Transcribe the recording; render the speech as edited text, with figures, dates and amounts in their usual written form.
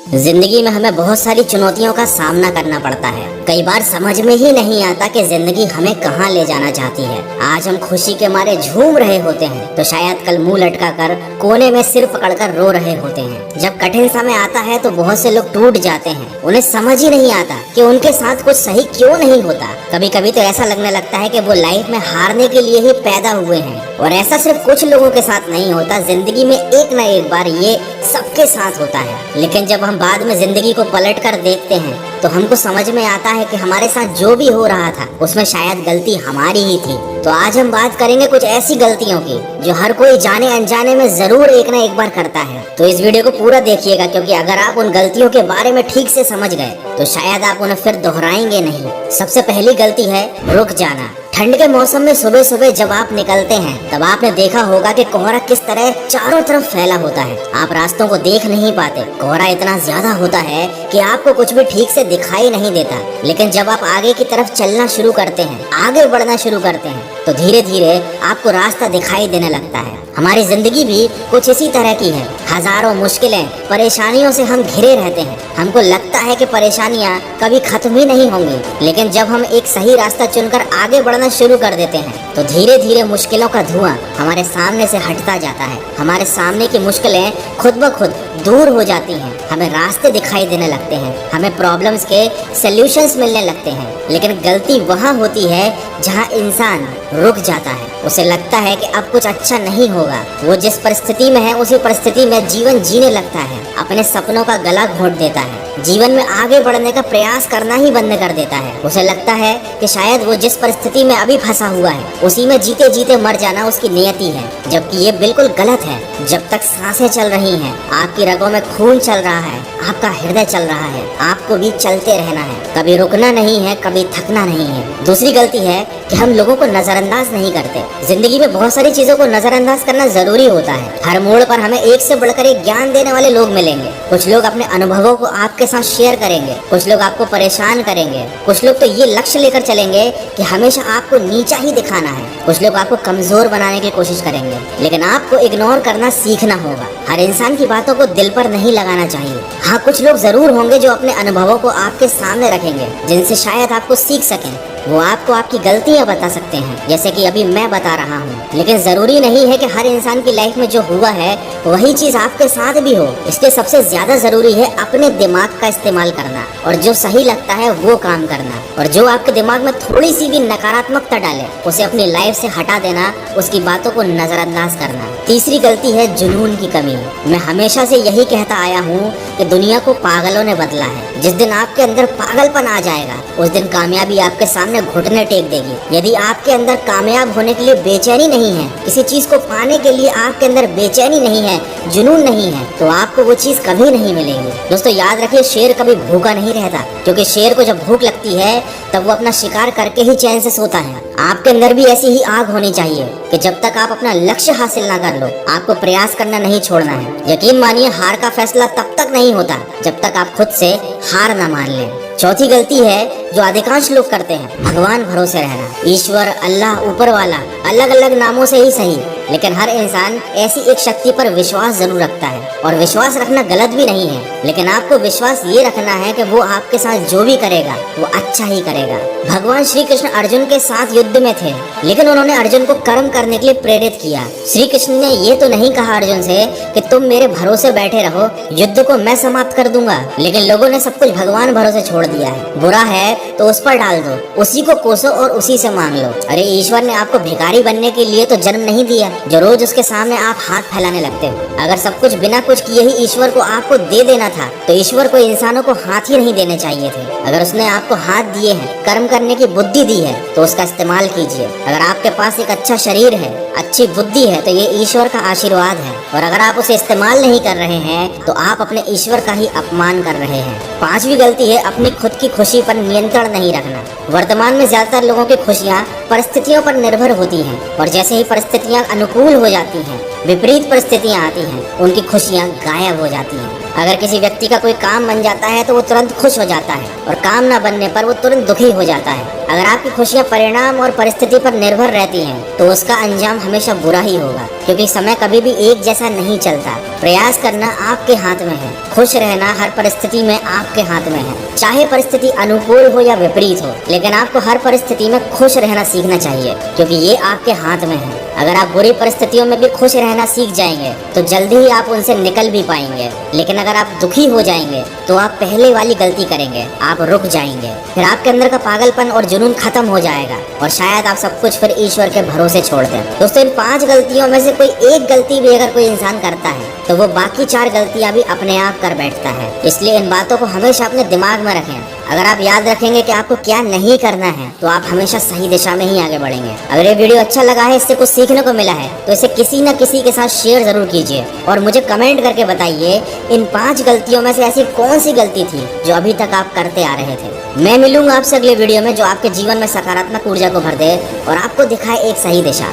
जिंदगी में हमें बहुत सारी चुनौतियों का सामना करना पड़ता है। कई बार समझ में ही नहीं आता कि जिंदगी हमें कहाँ ले जाना चाहती है। आज हम खुशी के मारे झूम रहे होते हैं तो शायद कल मुंह लटका कर कोने में सिर पकड़कर रो रहे होते हैं। जब कठिन समय आता है तो बहुत से लोग टूट जाते हैं। उन्हें समझ ही नहीं आता कि उनके साथ कुछ सही क्यों नहीं होता। कभी कभी तो ऐसा लगने लगता है कि वो लाइफ में हारने के लिए ही पैदा हुए हैं। और ऐसा सिर्फ कुछ लोगों के साथ नहीं होता, जिंदगी में एक न एक बार ये सबके साथ होता है। लेकिन जब हम बाद में जिंदगी को पलट कर देखते हैं तो हमको समझ में आता है कि हमारे साथ जो भी हो रहा था उसमें शायद गलती हमारी ही थी। तो आज हम बात करेंगे कुछ ऐसी गलतियों की जो हर कोई जाने अनजाने में जरूर एक न एक बार करता है। तो इस वीडियो को पूरा देखिएगा, क्योंकि अगर आप उन गलतियों के बारे में ठीक से समझ गए तो शायद आप उन्हें फिर दोहराएंगे नहीं। सबसे पहली गलती है रुक जाना। ठंड के मौसम में सुबह सुबह जब आप निकलते हैं तब आपने देखा होगा कि कोहरा किस तरह चारों तरफ फैला होता है। आप रास्तों को देख नहीं पाते। कोहरा इतना ज्यादा होता है कि आपको कुछ भी ठीक से दिखाई नहीं देता। लेकिन जब आप आगे की तरफ चलना शुरू करते हैं, आगे बढ़ना शुरू करते हैं, तो धीरे धीरे आपको रास्ता दिखाई देने लगता है। हमारी जिंदगी भी कुछ इसी तरह की है। हजारों मुश्किलें, परेशानियों से हम घिरे रहते हैं। हमको लगता है कि परेशानियां कभी खत्म ही नहीं होंगी। लेकिन जब हम एक सही रास्ता चुनकर आगे बढ़ना शुरू कर देते हैं तो धीरे धीरे मुश्किलों का धुआं हमारे सामने से हटता जाता है। हमारे सामने की मुश्किलें खुद ब खुद दूर हो जाती हैं। हमें रास्ते दिखाई देने लगते हैं। हमें प्रॉब्लम्स के सॉल्यूशंस मिलने लगते हैं। लेकिन गलती वहाँ होती है जहाँ इंसान रुक जाता है। उसे लगता है कि अब कुछ अच्छा नहीं होगा। वो जिस परिस्थिति में है उसी परिस्थिति में जीवन जीने लगता है। अपने सपनों का गला घोंट देता है। जीवन में आगे बढ़ने का प्रयास करना ही बंद कर देता है। उसे लगता है कि शायद वो जिस परिस्थिति में अभी फंसा हुआ है उसी में जीते जीते मर जाना उसकी नियति है, जबकि ये बिल्कुल गलत है। जब तक सांसें चल रही हैं, आपकी रगों में खून चल रहा है, आपका हृदय चल रहा है, आपको भी चलते रहना है। कभी रुकना नहीं है, कभी थकना नहीं है। दूसरी गलती है कि हम लोगों को नजरअंदाज नहीं करते। जिंदगी में बहुत सारी चीजों को नजरअंदाज करना जरूरी होता है। हर मोड़ पर हमें एक से बढ़कर एक ज्ञान देने वाले लोग मिलेंगे। कुछ लोग अपने अनुभवों को आपके साथ शेयर करेंगे, कुछ लोग आपको परेशान करेंगे, कुछ लोग तो ये लक्ष्य लेकर चलेंगे कि हमेशा आपको नीचा ही दिखाना है, कुछ लोग आपको कमजोर बनाने की कोशिश करेंगे। लेकिन आपको इग्नोर करना सीखना होगा। हर इंसान की बातों को दिल पर नहीं लगाना चाहिए। हाँ, कुछ लोग जरूर होंगे जो अपने अनुभवों को आपके सामने रखेंगे, जिनसे शायद आपको सीख सकें। वो आपको आपकी गलतियां बता सकते हैं, जैसे कि अभी मैं बता रहा हूँ। लेकिन जरूरी नहीं है कि हर इंसान की लाइफ में जो हुआ है वही चीज आपके साथ भी हो। इसलिए सबसे ज्यादा जरूरी है अपने दिमाग का इस्तेमाल करना और जो सही लगता है वो काम करना। और जो आपके दिमाग में थोड़ी सी भी नकारात्मकता डाले उसे अपनी लाइफ से हटा देना, उसकी बातों को नजरअंदाज करना। तीसरी गलती है जुनून की कमी। मैं हमेशा से यही कहता आया हूँ कि दुनिया को पागलों ने बदला है। जिस दिन आपके अंदर पागलपन आ जाएगा उस दिन कामयाबी आपके सामने घुटने टेक देगी। यदि आपके अंदर कामयाब होने के लिए बेचैनी नहीं है, किसी चीज को पाने के लिए आपके अंदर बेचैनी नहीं है, जुनून नहीं है, तो आपको वो चीज कभी नहीं मिलेगी। दोस्तों याद रखिए, शेर कभी भूखा नहीं रहता, क्योंकि शेर को जब भूख लगती है तब वो अपना शिकार करके ही चैन से सोता है। आपके अंदर भी ऐसी ही आग होनी चाहिए कि जब तक आप अपना लक्ष्य हासिल ना कर लो आपको प्रयास करना नहीं छोड़ना है। यकीन मानिए, हार का फैसला तब तक नहीं होता जब तक आप खुद से हार ना मान लें। चौथी गलती है जो अधिकांश लोग करते हैं, भगवान भरोसे रहना। ईश्वर, अल्लाह, ऊपर वाला, अलग अलग नामों से ही सही, लेकिन हर इंसान ऐसी एक शक्ति पर विश्वास जरूर रखता है। और विश्वास रखना गलत भी नहीं है, लेकिन आपको विश्वास ये रखना है कि वो आपके साथ जो भी करेगा वो अच्छा ही करेगा। भगवान श्री कृष्ण अर्जुन के साथ युद्ध में थे, लेकिन उन्होंने अर्जुन को कर्म करने के लिए प्रेरित किया। श्री कृष्ण ने ये तो नहीं कहा अर्जुन से कि तुम मेरे भरोसे बैठे रहो, युद्ध को मैं समाप्त कर दूंगा। लेकिन लोगों ने सब कुछ भगवान भरोसे छोड़ दिया है। बुरा है तो उस पर डाल दो, उसी को कोसो और उसी से मांग लो। अरे ईश्वर ने आपको भिखारी बनने के लिए तो जन्म नहीं दिया जो रोज उसके सामने आप हाथ फैलाने लगते हो। अगर सब कुछ बिना कुछ किए ही ईश्वर को आपको दे देना था तो ईश्वर को इंसानों को हाथ ही नहीं देने चाहिए थे। अगर उसने आपको हाथ दिए हैं, कर्म करने की बुद्धि दी है, तो उसका इस्तेमाल कीजिए। अगर आपके पास एक अच्छा शरीर है, अच्छी बुद्धि है, तो ये ईश्वर का आशीर्वाद है। और अगर आप उसे इस्तेमाल नहीं कर रहे हैं तो आप अपने ईश्वर का ही अपमान कर रहे हैं। पांचवी गलती है अपनी खुद की खुशी पर नियंत्रण नहीं रखना। वर्तमान में ज्यादातर लोगों की खुशियाँ परिस्थितियों पर निर्भर होती हैं, और जैसे ही परिस्थितियाँ अनुकूल हो जाती हैं, विपरीत परिस्थितियाँ आती हैं, उनकी खुशियाँ गायब हो जाती हैं। अगर किसी व्यक्ति का कोई काम बन जाता है तो वो तुरंत खुश हो जाता है, और काम ना बनने पर वो तुरंत दुखी हो जाता है। अगर आपकी खुशियाँ परिणाम और परिस्थिति पर निर्भर रहती हैं तो उसका अंजाम हमेशा बुरा ही होगा, क्योंकि समय कभी भी एक जैसा नहीं चलता। प्रयास करना आपके हाथ में है, खुश रहना हर परिस्थिति में आपके हाथ में है। चाहे परिस्थिति अनुकूल हो या विपरीत हो, लेकिन आपको हर परिस्थिति में खुश रहना सीखना चाहिए, क्योंकि ये आपके हाथ में है। अगर आप बुरी परिस्थितियों में भी खुश रहना सीख जाएंगे तो जल्दी ही आप उनसे निकल भी पाएंगे। लेकिन अगर आप दुखी हो जाएंगे तो आप पहले वाली गलती करेंगे, आप रुक जाएंगे, फिर आपके अंदर का पागलपन और जुनून खत्म हो जाएगा और शायद आप सब कुछ फिर ईश्वर के भरोसे छोड़ दें। दोस्तों, इन 5 गलतियों में से कोई एक गलती भी अगर कोई इंसान करता है तो वो बाकी 4 गलतियां भी अपने आप कर बैठता है। इसलिए इन बातों को हमेशा अपने दिमाग में रखें। अगर आप याद रखेंगे कि आपको क्या नहीं करना है तो आप हमेशा सही दिशा में ही आगे बढ़ेंगे। अगर ये वीडियो अच्छा लगा है, इससे कुछ सीखने को मिला है, तो इसे किसी न किसी के साथ शेयर जरूर कीजिए और मुझे कमेंट करके बताइए इन 5 गलतियों में से ऐसी कौन सी गलती थी जो अभी तक आप करते आ रहे थे। मैं मिलूंगा आपसे अगले वीडियो में जो आपके जीवन में सकारात्मक ऊर्जा को भर दे और आपको दिखाए एक सही दिशा।